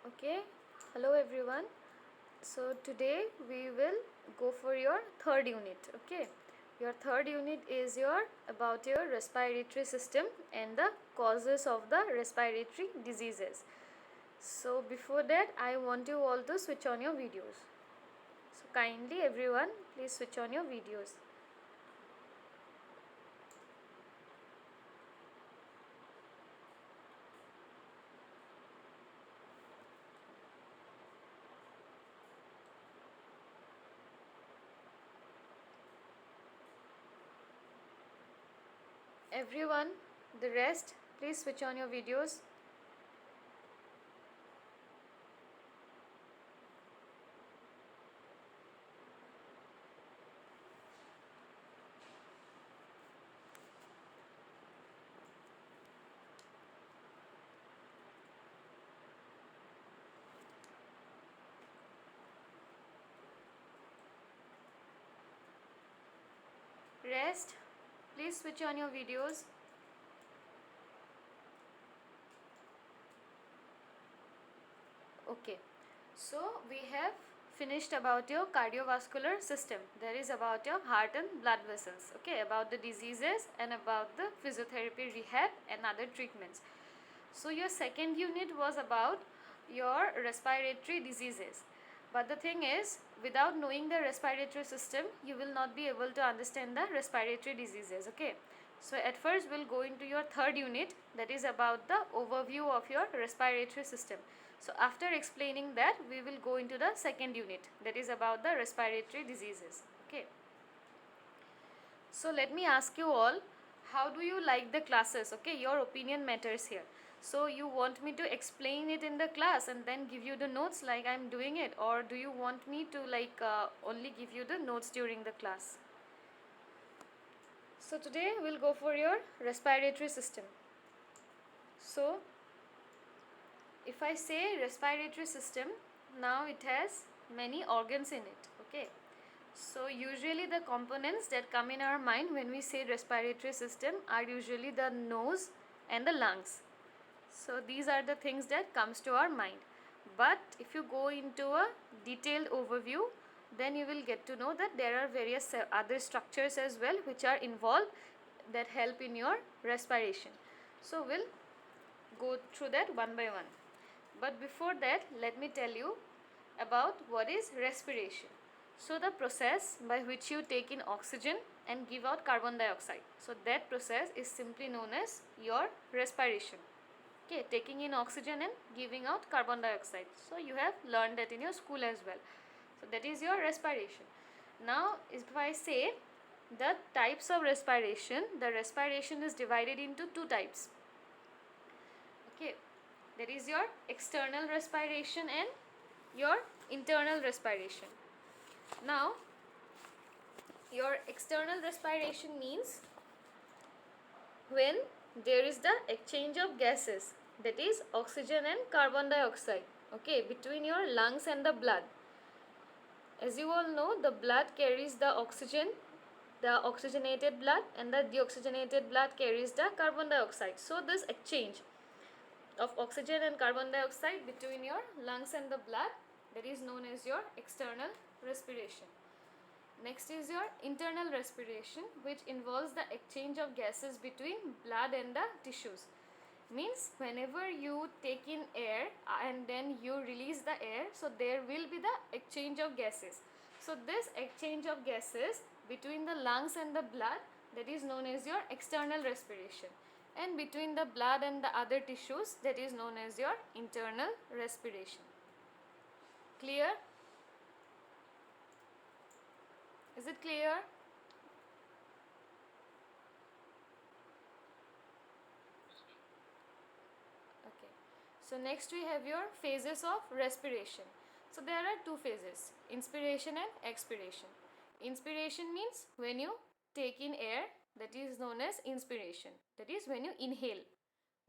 Okay, hello everyone. So today we will go for your third unit. Okay, your third unit is your about your respiratory system and the causes of the respiratory diseases. So before that, I want you all to switch on your videos. So kindly everyone, please switch on your videos. Everyone, the rest, please switch on your videos. Rest, please switch on your videos. Okay, so we have finished about your cardiovascular system. That is about your heart and blood vessels. Okay, about the diseases and about the physiotherapy, rehab, and other treatments. So your second unit was about your respiratory diseases. But the thing is, without knowing the respiratory system, you will not be able to understand the respiratory diseases. Okay. So at first we'll go into your third unit, that is about the overview of your respiratory system. So after explaining that, we will go into the second unit, that is about the respiratory diseases. Okay. So let me ask you all, how do you like the classes? Okay, your opinion matters here. So you want me to explain it in the class and then give you the notes like I'm doing it, or do you want me to only give you the notes during the class? So today we'll go for your respiratory system. So if I say respiratory system, now it has many organs in it. Okay. So usually the components that come in our mind when we say respiratory system are usually the nose and the lungs. So these are the things that comes to our mind. But if you go into a detailed overview, then you will get to know that there are various other structures as well which are involved that help in your respiration. So we'll go through that one by one. But before that, let me tell you about what is respiration. So the process by which you take in oxygen and give out carbon dioxide. So that process is simply known as your respiration. Okay, taking in oxygen and giving out carbon dioxide. So you have learned that in your school as well. So that is your respiration. Now if I say the types of respiration, the respiration is divided into two types. Okay, there is your external respiration and your internal respiration. Now your external respiration means when there is the exchange of gases, that is oxygen and carbon dioxide, okay, between your lungs and the blood. As you all know, the blood carries the oxygen, the oxygenated blood, and the deoxygenated blood carries the carbon dioxide. So this exchange of oxygen and carbon dioxide between your lungs and the blood, that is known as your external respiration. Next is your internal respiration, which involves the exchange of gases between blood and the tissues. Means whenever you take in air and then you release the air, so there will be the exchange of gases. So this exchange of gases between the lungs and the blood, that is known as your external respiration. And between the blood and the other tissues, that is known as your internal respiration. Clear? Is it clear? Okay. So next we have your phases of respiration. So there are two phases, inspiration and expiration. Inspiration means when you take in air, that is known as inspiration. That is when you inhale.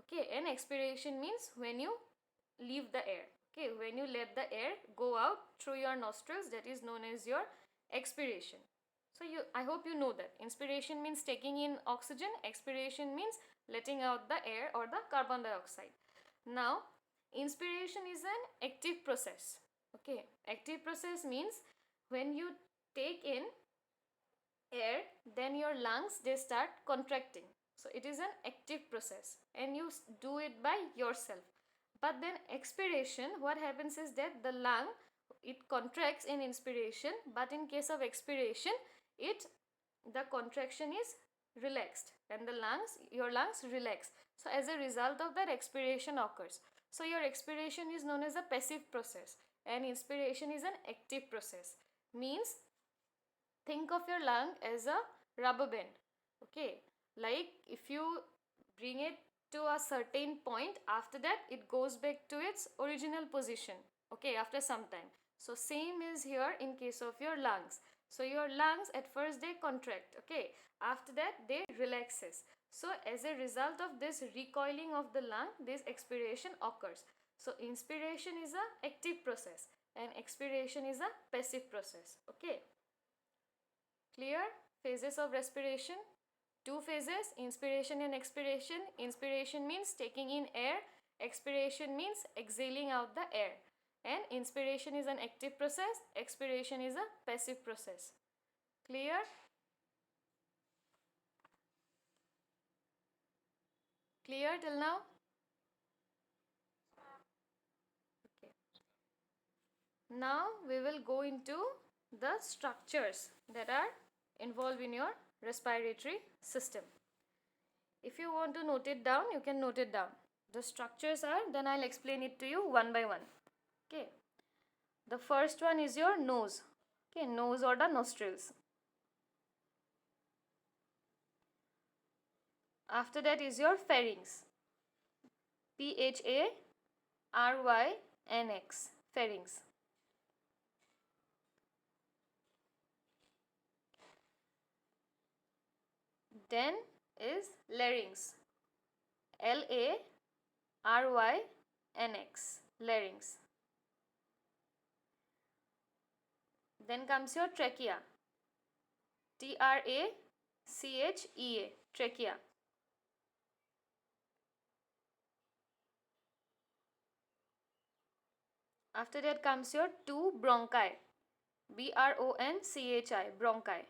Okay, and expiration means when you leave the air. Okay, when you let the air go out through your nostrils, that is known as your expiration. So I hope you know that inspiration means taking in oxygen, expiration means letting out the air or the carbon dioxide. Now Inspiration is an active process. Okay, active process means when you take in air, then your lungs, they start contracting. So it is an active process and you do it by yourself. But then expiration, what happens is that the lung, it contracts in inspiration, but in case of expiration, the contraction is relaxed and your lungs relax. So as a result of that, expiration occurs. So your expiration is known as a passive process and inspiration is an active process. Means think of your lung as a rubber band. Okay, like if you bring it to a certain point, after that it goes back to its original position, okay, after some time. So same is here in case of your lungs. So your lungs at first they contract, okay, after that they relaxes. So as a result of this recoiling of the lung, this expiration occurs. So inspiration is a active process and expiration is a passive process. Okay, clear? Phases of respiration, two phases, inspiration and expiration. Inspiration means taking in air, expiration means exhaling out the air. And inspiration is an active process, expiration is a passive process. Clear? Clear till now? Okay. Now we will go into the structures that are involved in your respiratory system. If you want to note it down, you can note it down. The structures are, then I'll explain it to you one by one. Okay. The first one is your nose. Okay, nose or the nostrils. After that is your pharynx. Pharynx. Pharynx. Then is larynx. Larynx. Larynx. Then comes your trachea. Trachea. Trachea. After that comes your two bronchi. Bronchi. Bronchi.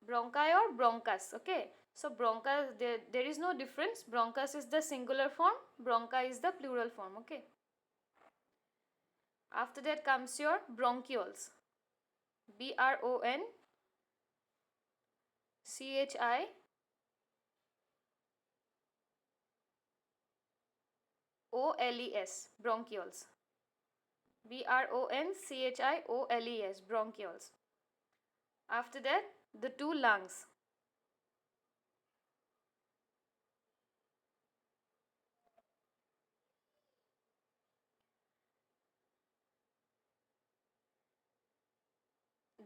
Bronchi or bronchus. Okay. So bronchus, there is no difference. Bronchus is the singular form. Bronchi is the plural form. Okay. After that comes your bronchioles. Bronchi. OLES. Bronchioles. Bronchioles. Bronchioles. After that, the two lungs.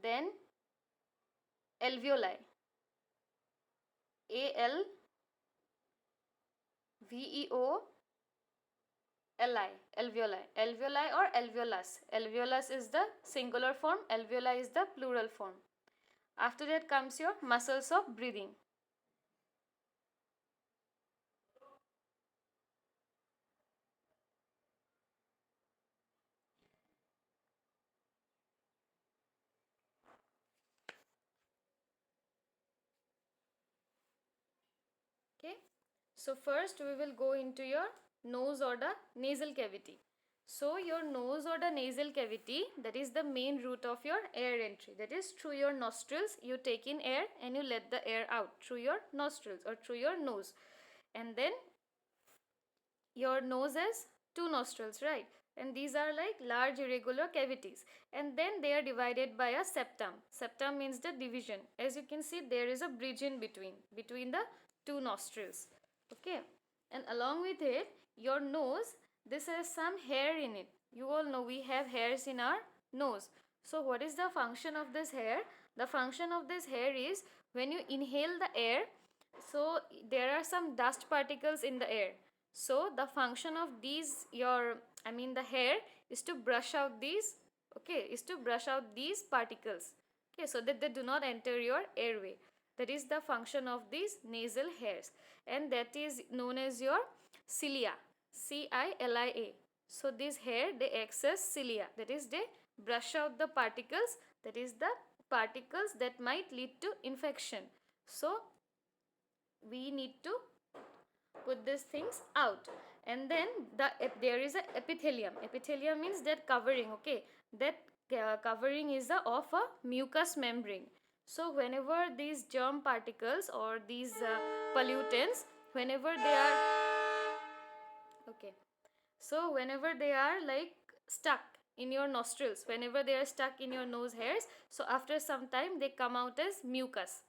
Then alveoli. ALVEOLI. Alveoli. Alveoli or alveolus. Alveolus is the singular form. Alveoli is the plural form. After that comes your muscles of breathing. Okay. So first we will go into your nose or the nasal cavity. So your nose or the nasal cavity, that is the main route of your air entry. That is through your nostrils you take in air and you let the air out through your nostrils or through your nose. And then your nose has two nostrils, right? And these are like large irregular cavities. And then they are divided by a septum. Septum means the division. As you can see, there is a bridge in between the two nostrils. Okay. And along with it, your nose, this has some hair in it. You all know we have hairs in our nose. So what is the function of this hair? The function of this hair is when you inhale the air, so there are some dust particles in the air. So the function of the hair is to brush out these, okay, is to brush out these particles, okay, so that they do not enter your airway. That is the function of these nasal hairs, and that is known as your cilia, cilia. So this hair, they access cilia, that is they brush out the particles, that is the particles that might lead to infection. So we need to put these things out. And then there is a epithelium. Epithelium means that covering, okay, that covering is of a mucous membrane. So whenever these germ particles or these pollutants, whenever they are, okay, so whenever they are like stuck in your nostrils, whenever they are stuck in your nose hairs, so after some time they come out as mucus,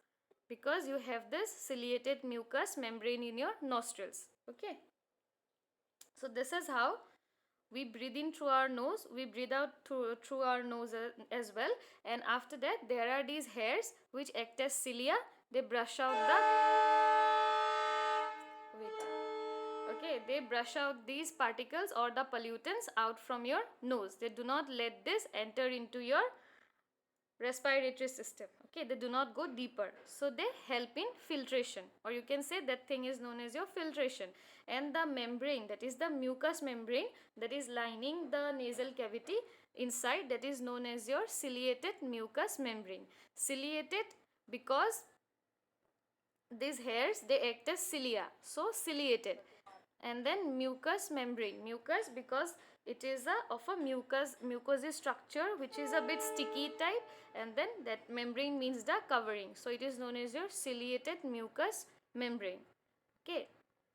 because you have this ciliated mucous membrane in your nostrils. Okay, so this is how we breathe in through our nose, we breathe out through our nose as well. And after that there are these hairs which act as cilia. They brush out the, wait, okay, they brush out these particles or the pollutants out from your nose. They do not let this enter into your respiratory system. Okay, they do not go deeper, so they help in filtration, or you can say that thing is known as your filtration. And the membrane, that is the mucous membrane that is lining the nasal cavity inside, that is known as your ciliated mucous membrane. Ciliated because these hairs, they act as cilia, so ciliated. And then mucous membrane, mucus because it is of a mucosy structure which is a bit sticky type, and then that membrane means the covering, so it is known as your ciliated mucous membrane. Okay,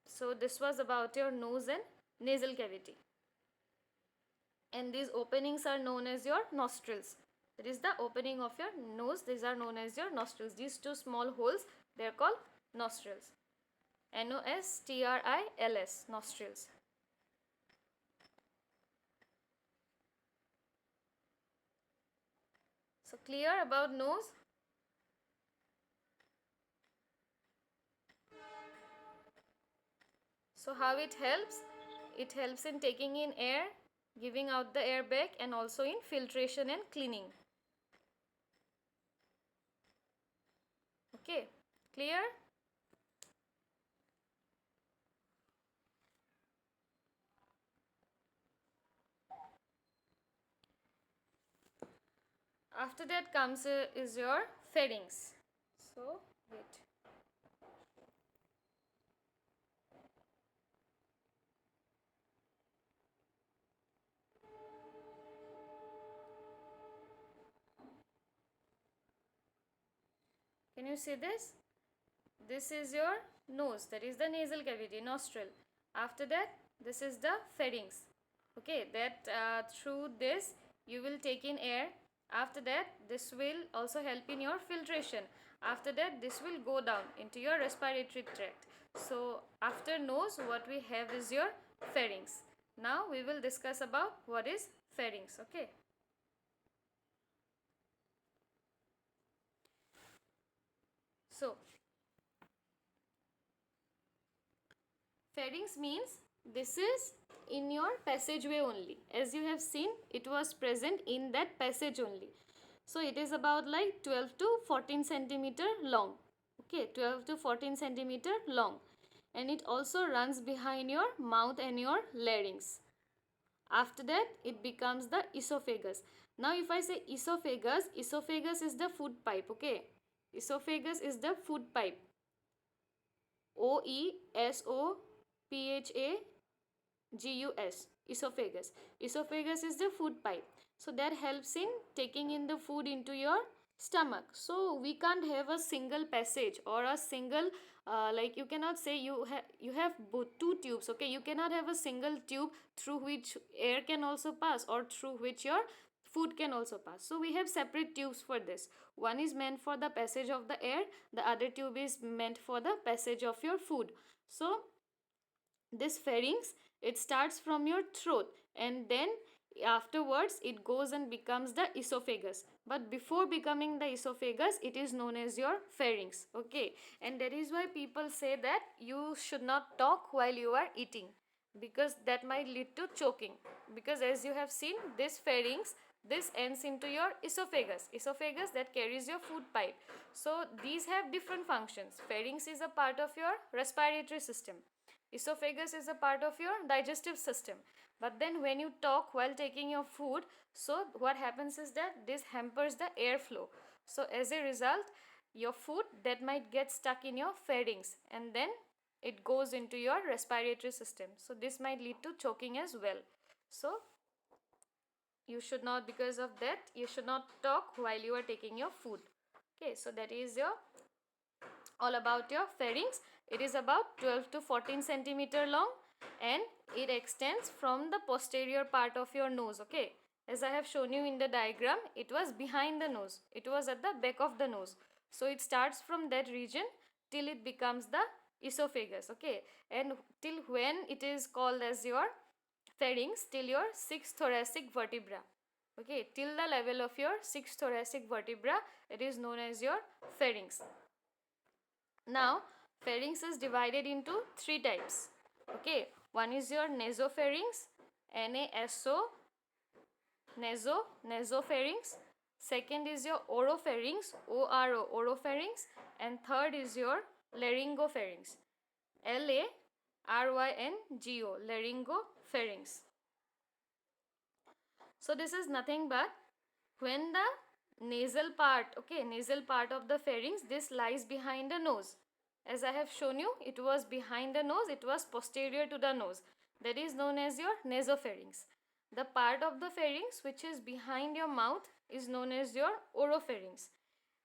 so this was about your nose and nasal cavity, and these openings are known as your nostrils. That is the opening of your nose, these are known as your nostrils. These two small holes, they are called nostrils. nostrils, nostrils. So clear about nose? So how it helps? It helps in taking in air, giving out the air back, and also in filtration and cleaning. Okay, clear? After that comes is your pharynx. So wait. Can you see this? This is your nose, that is the nasal cavity, nostril. After that, this is the pharynx. Okay, that through this you will take in air. After that, this will also help in your filtration. After that, this will go down into your respiratory tract. So after nose, what we have is your pharynx. Now we will discuss about what is pharynx. Okay. So pharynx means this is in your passageway only. As you have seen, it was present in that passage only. So it is about like 12 to 14 centimeter long. Okay, 12 to 14 centimeter long. And it also runs behind your mouth and your larynx. After that, it becomes the esophagus. Now if I say esophagus, esophagus is the food pipe. Okay, esophagus is the food pipe. OESOPHAGUS, esophagus. Esophagus is the food pipe. So that helps in taking in the food into your stomach. So we can't have a single passage or a single like you cannot say you have both two tubes. Okay, you cannot have a single tube through which air can also pass or through which your food can also pass. So we have separate tubes for this. One is meant for the passage of the air, the other tube is meant for the passage of your food. So this pharynx, it starts from your throat, and then afterwards it goes and becomes the esophagus. But before becoming the esophagus, it is known as your pharynx. Okay, and that is why people say that you should not talk while you are eating, because that might lead to choking. Because as you have seen, this pharynx, this ends into your esophagus that carries your food pipe. So these have different functions. Pharynx is a part of your respiratory system, esophagus is a part of your digestive system. But then when you talk while taking your food, so what happens is that this hampers the airflow. So as a result, your food that might get stuck in your pharynx, and then it goes into your respiratory system. So this might lead to choking as well. So you should not, because of that, you should not talk while you are taking your food. Okay, so that is your all about your pharynx. It is about 12 to 14 centimeter long, and it extends from the posterior part of your nose. Okay, as I have shown you in the diagram, it was behind the nose, it was at the back of the nose. So it starts from that region till it becomes the esophagus. Okay, and till when it is called as your pharynx, till your 6th thoracic vertebra. Okay, till the level of your 6th thoracic vertebra, it is known as your pharynx. Now pharynx is divided into three types. Okay, one is your nasopharynx, NASO, nasopharynx. Second is your oropharynx, ORO, oropharynx. And third is your laryngopharynx, LARYNGO, laryngopharynx. So this is nothing but when the nasal part, okay, nasal part of the pharynx, this lies behind the nose. As I have shown you, it was behind the nose, it was posterior to the nose. That is known as your nasopharynx. The part of the pharynx which is behind your mouth is known as your oropharynx.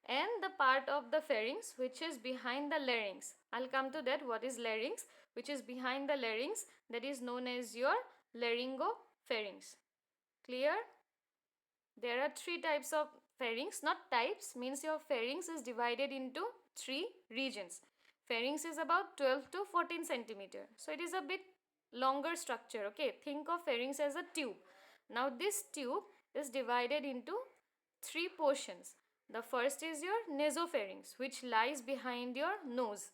And the part of the pharynx which is behind the larynx, I'll come to that, what is larynx, which is behind the larynx, that is known as your laryngopharynx. Clear? There are three types of pharynx, not types, means your pharynx is divided into three regions. Pharynx is about 12 to 14 centimeter. So it is a bit longer structure. Okay, think of pharynx as a tube. Now this tube is divided into three portions. The first is your nasopharynx, which lies behind your nose.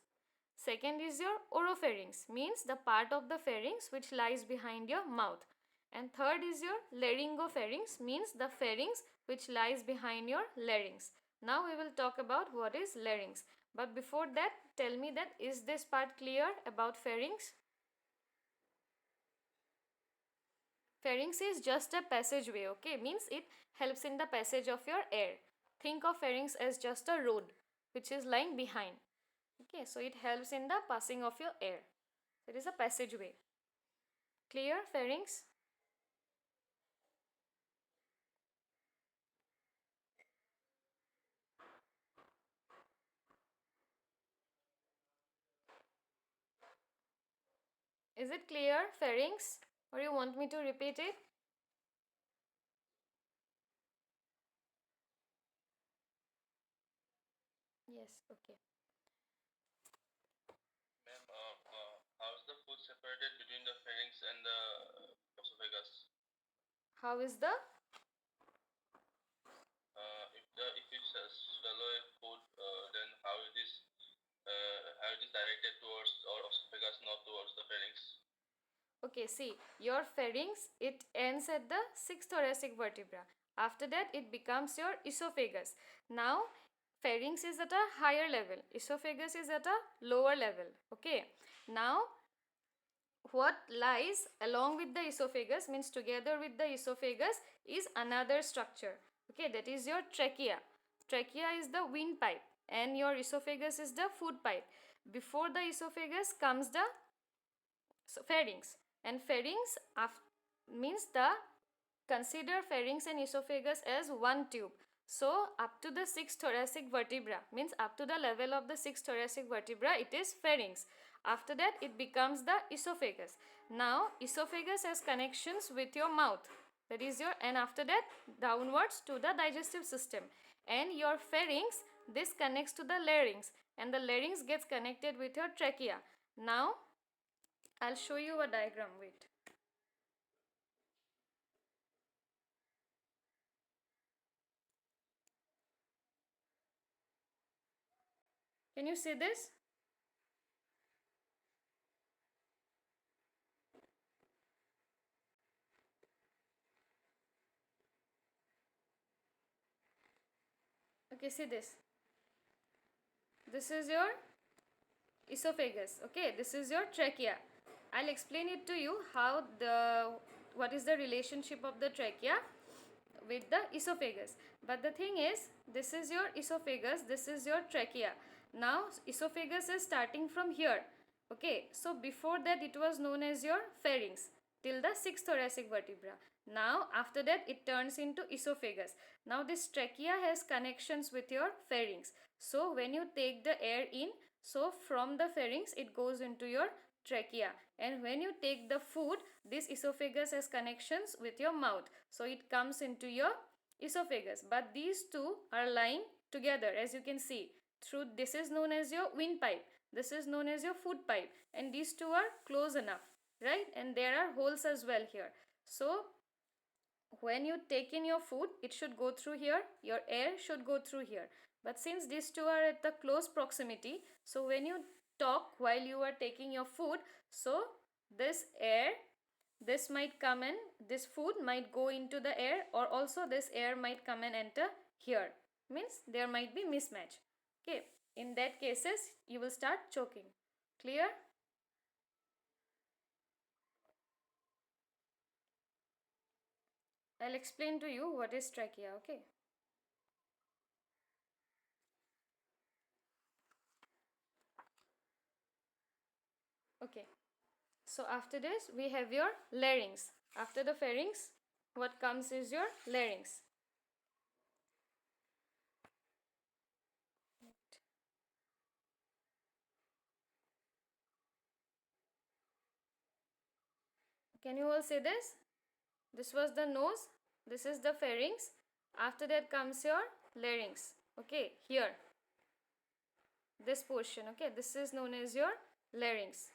Second is your oropharynx, means the part of the pharynx which lies behind your mouth. And third is your laryngopharynx, means the pharynx which lies behind your larynx. Now we will talk about what is larynx. But before that, tell me that is this part clear about pharynx? Pharynx is just a passageway, okay, means it helps in the passage of your air. Think of pharynx as just a road which is lying behind. Okay, so it helps in the passing of your air. It is a passageway. Clear, pharynx? Is it clear, pharynx, or you want me to repeat it? Yes, okay. Ma'am, how is the food separated between the pharynx and the esophagus? How is the? If you swallow a food, then how it is directed towards or esophagus, not towards the pharynx? Okay, see, your pharynx, it ends at the 6th thoracic vertebra. After that, it becomes your esophagus. Now, pharynx is at a higher level, esophagus is at a lower level. Okay, now what lies along with the esophagus, means together with the esophagus, is another structure. Okay, that is your trachea. Trachea is the windpipe and your esophagus is the food pipe. Before the esophagus comes the pharynx, and pharynx means the, consider pharynx and esophagus as one tube. So up to the 6th thoracic vertebra, means up to the level of the 6th thoracic vertebra, it is pharynx. After that it becomes the esophagus. Now esophagus has connections with your mouth, that is your, and after that downwards to the digestive system, and your pharynx, this connects to the larynx, and the larynx gets connected with your trachea. Now I'll show you a diagram, wait. Can you see this? Okay, see this. This is your esophagus. Okay, this is your trachea. I'll explain it to you how what is the relationship of the trachea with the esophagus. But the thing is, this is your esophagus, this is your trachea. Now esophagus is starting from here. Okay, so before that it was known as your pharynx till the 6th thoracic vertebra. Now after that it turns into esophagus. Now this trachea has connections with your pharynx. So when you take the air in, so from the pharynx it goes into your trachea, and when you take the food, this esophagus has connections with your mouth, so it comes into your esophagus. But these two are lying together, as you can see. Through this is known as your windpipe, this is known as your food pipe, and these two are close enough, right? And there are holes as well here. So when you take in your food, it should go through here, your air should go through here. But since these two are at the close proximity, so when you talk while you are taking your food, so this air, this might come in, this food might go into the air, or also this air might come and enter here, means there might be mismatch. Okay, in that cases you will start choking. Clear? I'll explain to you what is trachea. Okay, okay. So after this we have your larynx. After the pharynx, what comes is your larynx. Can you all say this? This was the nose, this is the pharynx. After that comes your larynx. Okay, here, this portion. Okay, this is known as your larynx,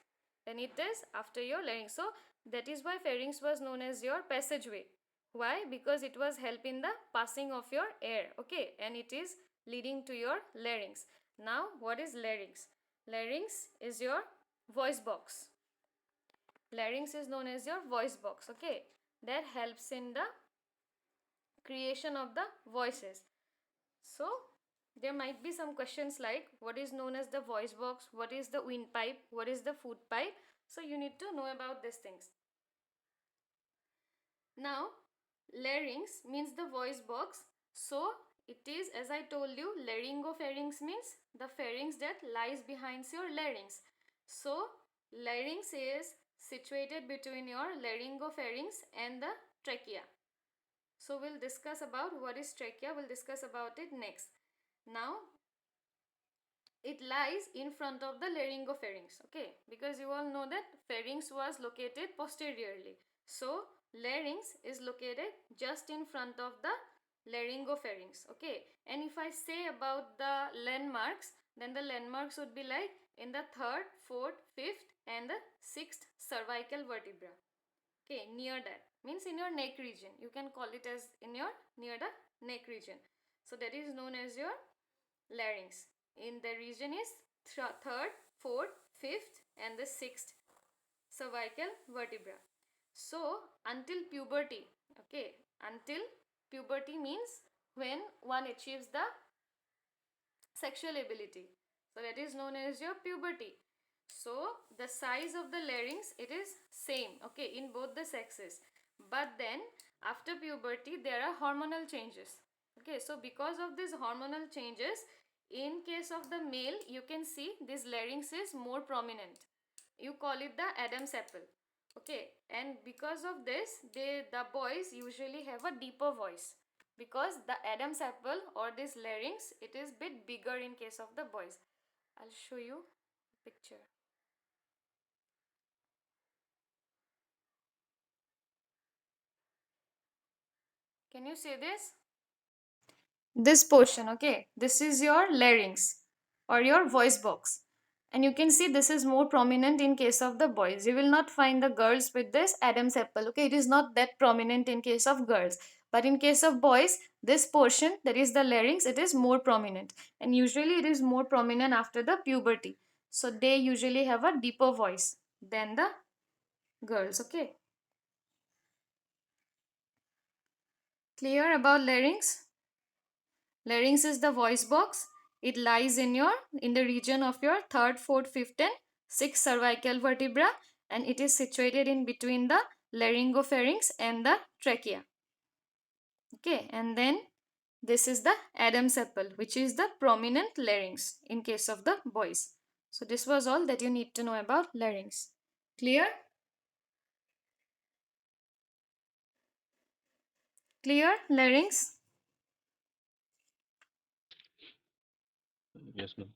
and it is after your larynx. So that is why pharynx was known as your passageway. Why? Because it was help in the passing of your air. Okay, and it is leading to your larynx. Now what is larynx? Larynx is your voice box. Larynx is known as your voice box. Okay, that helps in the creation of the voices. So there might be some questions like what is known as the voice box, what is the windpipe, what is the food pipe. So you need to know about these things. Now larynx means the voice box. So it is, as I told you, laryngopharynx means the pharynx that lies behind your larynx. So larynx is situated between your laryngopharynx and the trachea. So we'll discuss about what is trachea, we'll discuss about it next. Now it lies in front of the laryngopharynx. Okay, because you all know that pharynx was located posteriorly. So larynx is located just in front of the laryngopharynx. Okay, and if I say about the landmarks, then the landmarks would be like in the 3rd, 4th, 5th and the 6th cervical vertebra. Okay, near that means in your neck region. You can call it as in your near the neck region. So that is known as your larynx. In the region is 3rd, 4th, 5th and the 6th cervical vertebra. So until puberty, okay, until puberty means when one achieves the sexual ability. So that is known as your puberty. So the size of the larynx, it is same, okay, in both the sexes. But then after puberty there are hormonal changes. Okay, so because of these hormonal changes, in case of the male, you can see this larynx is more prominent. You call it the Adam's apple. Okay, and because of this, the boys usually have a deeper voice, because the Adam's apple or this larynx, it is bit bigger in case of the boys. I'll show you a picture. Can you see this? This portion, okay, this is your larynx or your voice box, and you can see this is more prominent in case of the boys. You will not find the girls with this Adam's apple. Okay, it is not that prominent in case of girls, but in case of boys, this portion, that is the larynx, it is more prominent, and usually it is more prominent after the puberty. So they usually have a deeper voice than the girls. Okay, clear about larynx? Larynx is the voice box. It lies in the region of your third, fourth, fifth, and sixth cervical vertebra, and it is situated in between the laryngopharynx and the trachea. Okay, and then this is the Adam's apple, which is the prominent larynx in case of the boys. So this was all that you need to know about larynx. Clear? Clear, larynx? Yes, ma'am.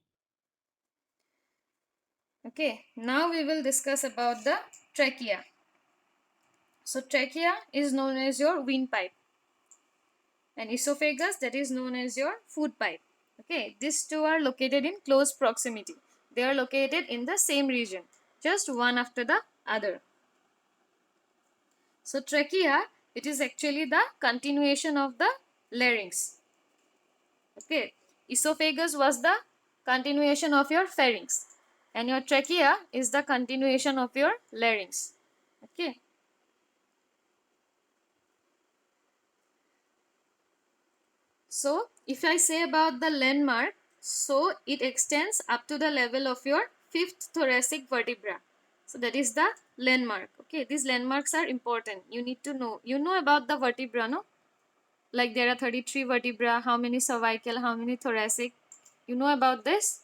Okay, now we will discuss about the trachea. So trachea is known as your windpipe, and esophagus, that is known as your food pipe. Okay, these two are located in close proximity. They are located in the same region, just one after the other. So trachea, it is actually the continuation of the larynx. Okay, esophagus was the continuation of your pharynx, and your trachea is the continuation of your larynx. Okay. So if I say about the landmark, so it extends up to the level of your fifth thoracic vertebra. So that is the landmark. Okay, these landmarks are important. You need to know. You know about the vertebra, no? Like there are 33 vertebra, how many cervical, how many thoracic. You know about this?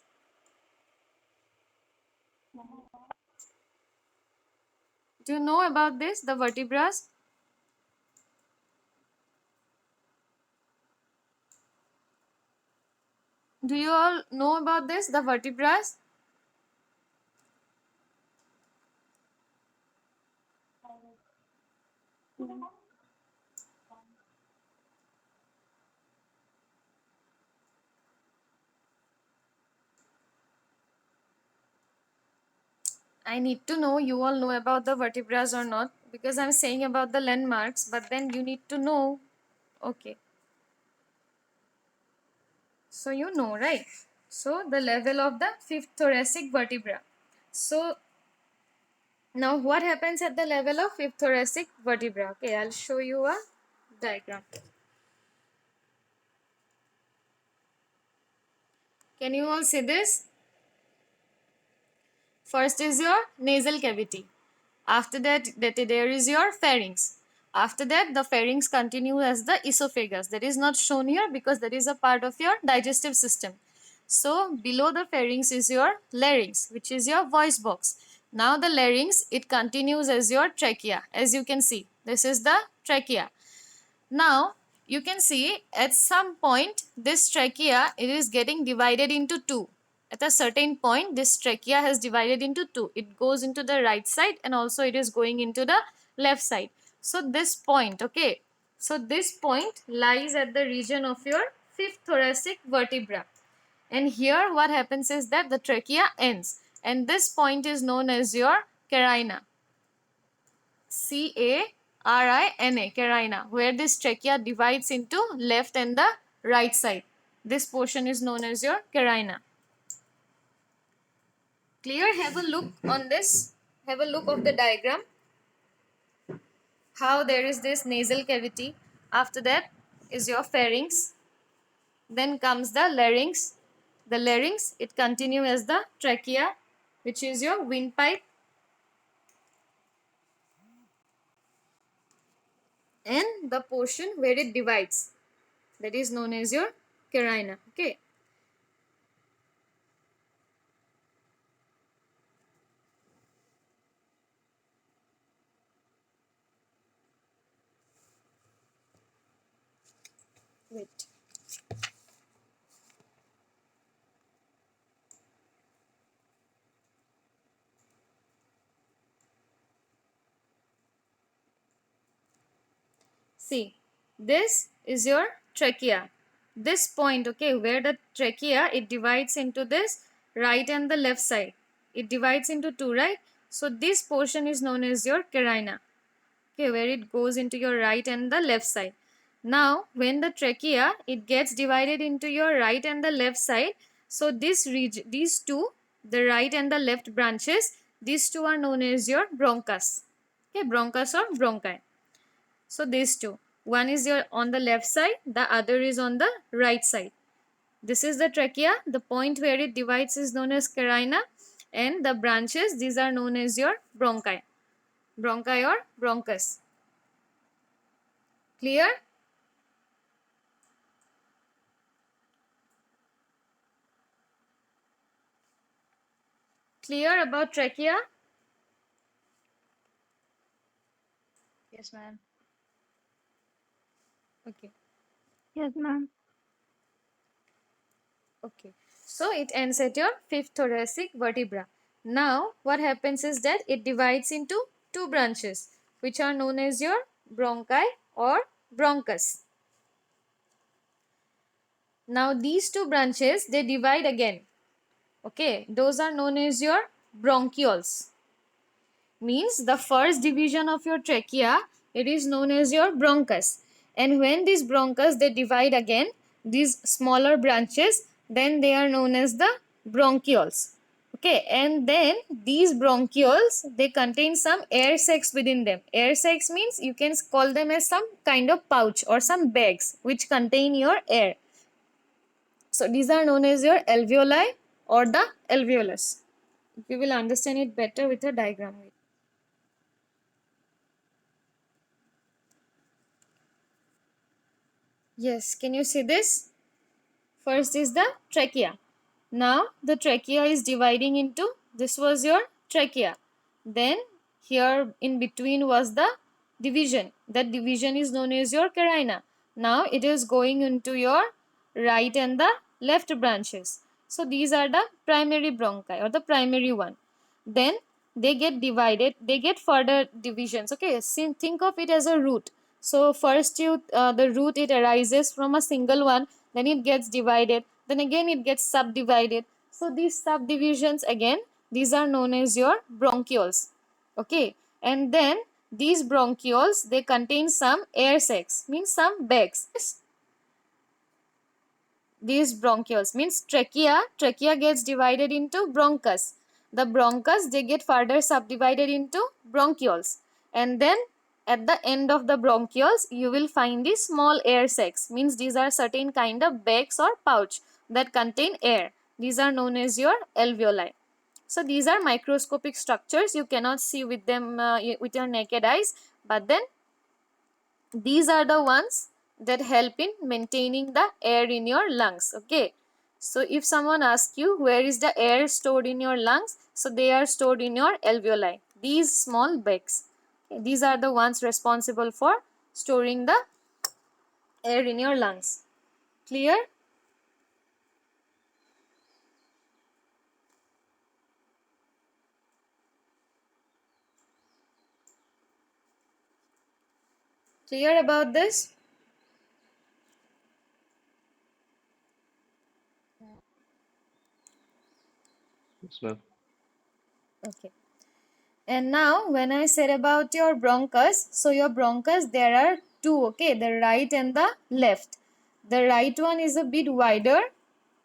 Do you know about this, the vertebrae? Do you all know about this, the vertebrae? I need to know you all know about the vertebrae or not, because I'm saying about the landmarks, but then you need to know. Okay. So you know, right? So the level of the fifth thoracic vertebra. So now what happens at the level of fifth thoracic vertebra? Okay, I'll show you a diagram. Can you all see this? First is your nasal cavity. After that, there is your pharynx. After that, the pharynx continues as the esophagus. That is not shown here because that is a part of your digestive system. So below the pharynx is your larynx, which is your voice box. Now the larynx, it continues as your trachea. As you can see, this is the trachea. Now you can see at some point this trachea, it is getting divided into two. At a certain point this trachea has divided into two. It goes into the right side and also it is going into the left side. So this point, okay, so this point lies at the region of your fifth thoracic vertebra, and here what happens is that the trachea ends, and this point is known as your carina. Carina, carina, where this trachea divides into left and the right side. This portion is known as your carina. Clear? Have a look on this. Have a look of the diagram. How there is this nasal cavity. After that is your pharynx. Then comes the larynx. The larynx, it continues as the trachea, which is your windpipe. And the portion where it divides, that is known as your carina. Okay. Wait. See, this is your trachea. This point, okay, where the trachea, it divides into this right and the left side. It divides into two, right? So this portion is known as your carina. Okay, where it goes into your right and the left side. Now, when the trachea, it gets divided into your right and the left side, so this region, these two, the right and the left branches, these two are known as your bronchus. Okay, bronchus or bronchi. So these two, one is your on the left side, the other is on the right side. This is the trachea. The point where it divides is known as carina, and the branches, these are known as your bronchi. Bronchi or bronchus. Clear? Clear about trachea? Yes, ma'am. Okay. Yes, ma'am. Okay. So it ends at your fifth thoracic vertebra. Now what happens is that it divides into two branches, which are known as your bronchi or bronchus. Now these two branches, they divide again. Okay, those are known as your bronchioles. Means the first division of your trachea, it is known as your bronchus. And when these bronchus, they divide again, these smaller branches, then they are known as the bronchioles. Okay, and then these bronchioles, they contain some air sacs within them. Air sacs means you can call them as some kind of pouch or some bags which contain your air. So these are known as your alveoli or the alveolus. We will understand it better with a diagram. Yes, can you see this? First is the trachea. Now the trachea is dividing into, this was your trachea. Then here in between was the division. That division is known as your carina. Now it is going into your right and the left branches. So these are the primary bronchi or the primary one. Then they get divided, they get further divisions. Okay, think of it as a root. So first the root, it arises from a single one, then it gets divided, then again it gets subdivided. So these subdivisions again, these are known as your bronchioles. Okay, and then these bronchioles, they contain some air sacs, means some bags. These bronchioles means trachea gets divided into bronchus. The bronchus, they get further subdivided into bronchioles, and then at the end of the bronchioles you will find these small air sacs, means these are certain kind of bags or pouch that contain air. These are known as your alveoli. So these are microscopic structures, you cannot see with them with your naked eyes, but then these are the ones that help in maintaining the air in your lungs. Okay, so if someone asks you where is the air stored in your lungs, so they are stored in your alveoli, these small bags. Okay, these are the ones responsible for storing the air in your lungs. Clear? Clear about this? Yes, ma'am. Okay. And now when I said about your bronchus, so your bronchus, there are two, okay, the right and the left. The right one is a bit wider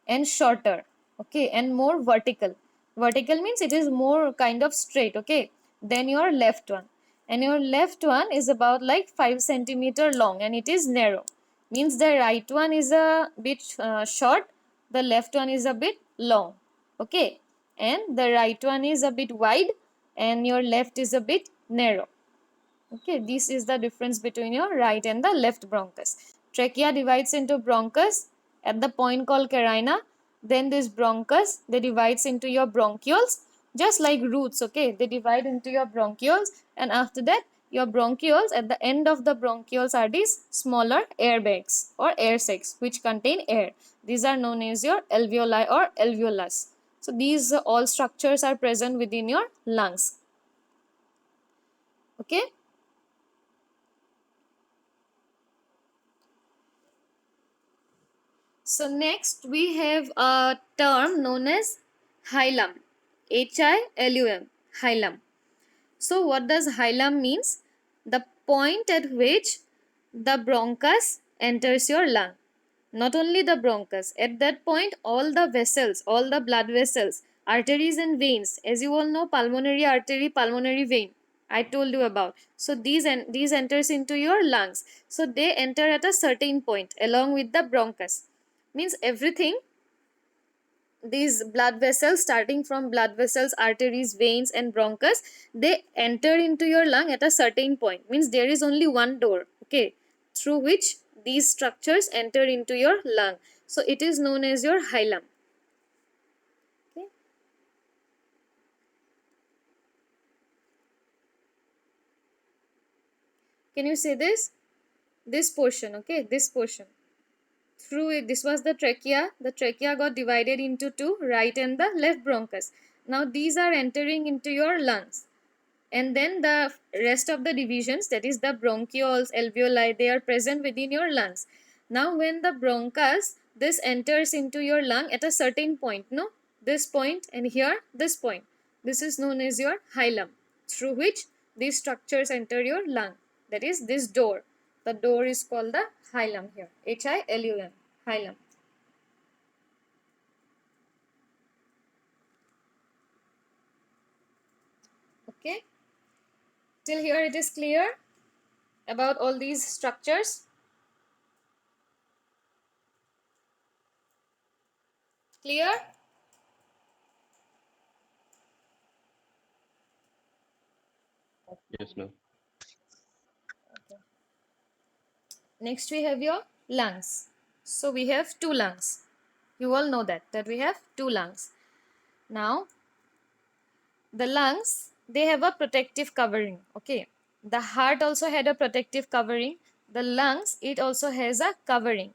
and shorter, okay, and more vertical. Vertical means it is more kind of straight, okay, than your left one. And your left one is about like 5 centimeter long and it is narrow. Means the right one is a bit short, the left one is a bit long, okay, and the right one is a bit wide and your left is a bit narrow. Okay, this is the difference between your right and the left bronchus. Trachea divides into bronchus at the point called carina. Then this bronchus, they divides into your bronchioles, just like roots. Okay, they divide into your bronchioles, and after that your bronchioles, at the end of the bronchioles are these smaller air bags or air sacs which contain air. These are known as your alveoli or alveolus. So these all structures are present within your lungs. Okay. So next we have a term known as hilum. H-I-L-U-M. Hilum. So what does hilum means? The point at which the bronchus enters your lung. Not only the bronchus, at that point all the vessels, all the blood vessels, arteries and veins, as you all know, pulmonary artery, pulmonary vein, I told you about. So these enters into your lungs. So they enter at a certain point along with the bronchus. means everything, these blood vessels, starting from blood vessels, arteries, veins and bronchus, they enter into your lung at a certain point, means there is only one door, okay, through which these structures enter into your lung. So it is known as your hilum. Okay. Can you say this portion, okay, this portion, through it, this was the trachea got divided into two, right and the left bronchus. Now these are entering into your lungs, and then the rest of the divisions, that is the bronchioles, alveoli, they are present within your lungs. Now when the bronchus, this enters into your lung at a certain point, no, this point and here this point, this is known as your hilum, through which these structures enter your lung, that is this door, the door is called the hilum here, hilum, hilum. Okay, till here it is clear about all these structures. Clear? Yes, ma'am. Next we have your lungs. So we have two lungs. You all know that we have two lungs. Now the lungs, they have a protective covering, okay. The heart also had a protective covering. The lungs, it also has a covering.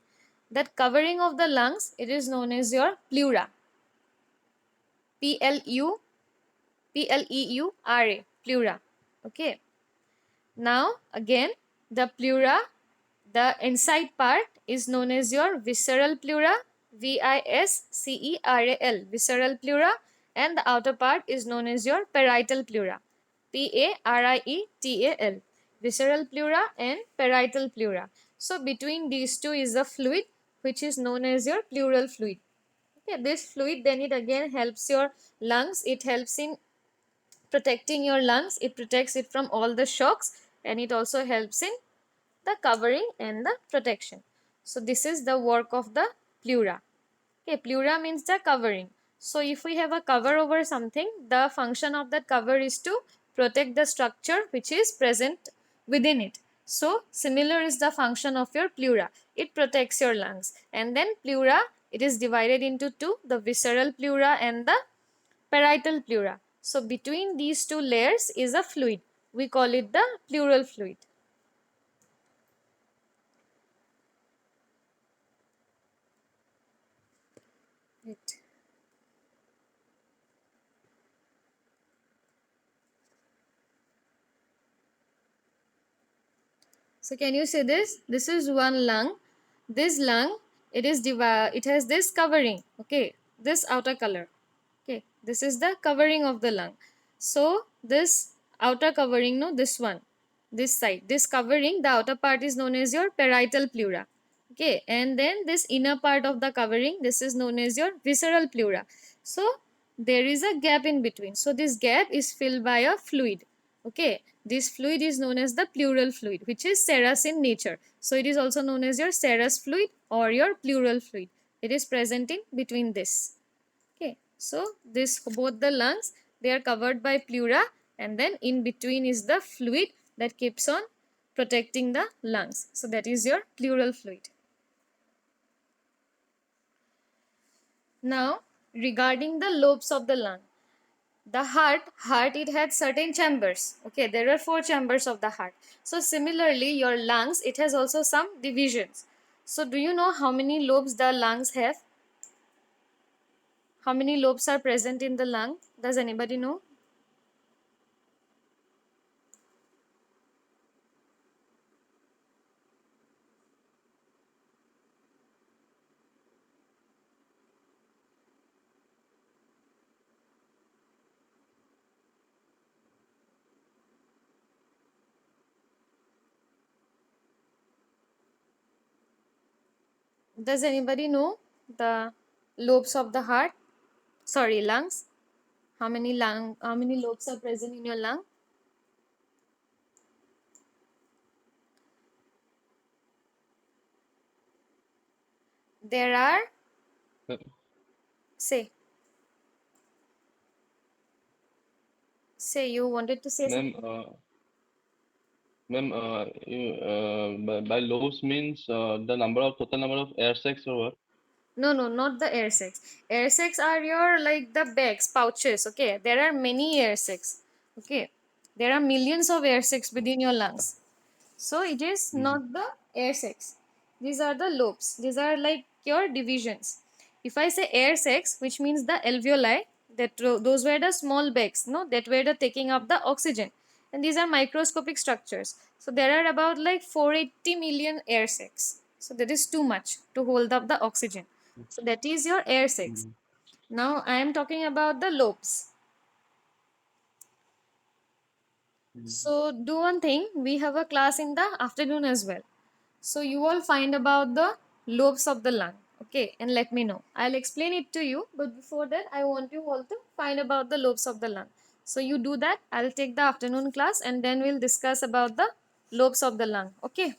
That covering of the lungs, it is known as your pleura. Pleura, pleura, okay. Now again, the pleura, the inside part is known as your visceral pleura, visceral, visceral pleura, and the outer part is known as your parietal pleura, parietal, visceral pleura and parietal pleura. So between these two is a fluid which is known as your pleural fluid. Okay, this fluid then it again helps your lungs, it helps in protecting your lungs, it protects it from all the shocks, and it also helps in the covering and the protection. So this is the work of the pleura. Okay, pleura means the covering. So if we have a cover over something, the function of that cover is to protect the structure which is present within it. So similar is the function of your pleura. It protects your lungs. And then pleura, it is divided into two, the visceral pleura and the parietal pleura. So between these two layers is a fluid. We call it the pleural fluid. Right. So can you say this? This is one lung. This lung, it has this covering. Okay, this outer color. Okay, this is the covering of the lung. So this outer covering, no, this one, this side, this covering, the outer part is known as your parietal pleura. Okay, and then this inner part of the covering, this is known as your visceral pleura. So there is a gap in between. So this gap is filled by a fluid. Okay, this fluid is known as the pleural fluid, which is serous in nature. So it is also known as your serous fluid or your pleural fluid. It is present in between this. Okay, so this both the lungs, they are covered by pleura, and then in between is the fluid that keeps on protecting the lungs. So that is your pleural fluid. Now regarding the lobes of the lung, the heart it had certain chambers. Okay, there are 4 chambers of the heart. So similarly your lungs, it has also some divisions. So do you know how many lobes the lungs have? How many lobes are present in the lung? Does anybody know? Does anybody know the lobes of the heart? Sorry, lungs. How many lobes are present in your lung? There are, Uh, say, you wanted to say Ma'am, something. ma'am, by lobes means the number of total number of air sacs or what? No, no, not the air sacs. Air sacs are your like the bags, pouches. Okay, there are many air sacs. Okay, there are millions of air sacs within your lungs. So it is Mm-hmm. not the air sacs. These are the lobes. These are like your divisions. If I say air sacs, which means the alveoli, those were the small bags, no, that were the taking up the oxygen, and these are microscopic structures. So there are about like 480 million air sacs. So that is too much to hold up the oxygen. So that is your air sacs. Mm-hmm. Now I am talking about the lobes. So do one thing. We have a class in the afternoon as well. So you all find about the lobes of the lung. Okay, and let me know. I'll explain it to you, but before that, I want you all to find about the lobes of the lung. So you do that. I'll take the afternoon class and then we'll discuss about the lobes of the lung. Okay.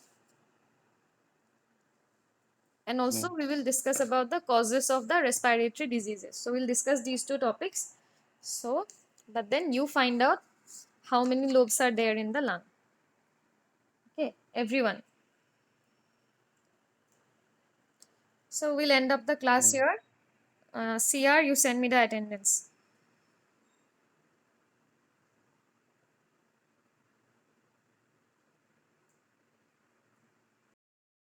And also Yeah. we will discuss about the causes of the respiratory diseases. So we'll discuss these two topics. So, but then you find out how many lobes are there in the lung. Okay, everyone. So we'll end up the class Yeah. here. CR, you send me the attendance.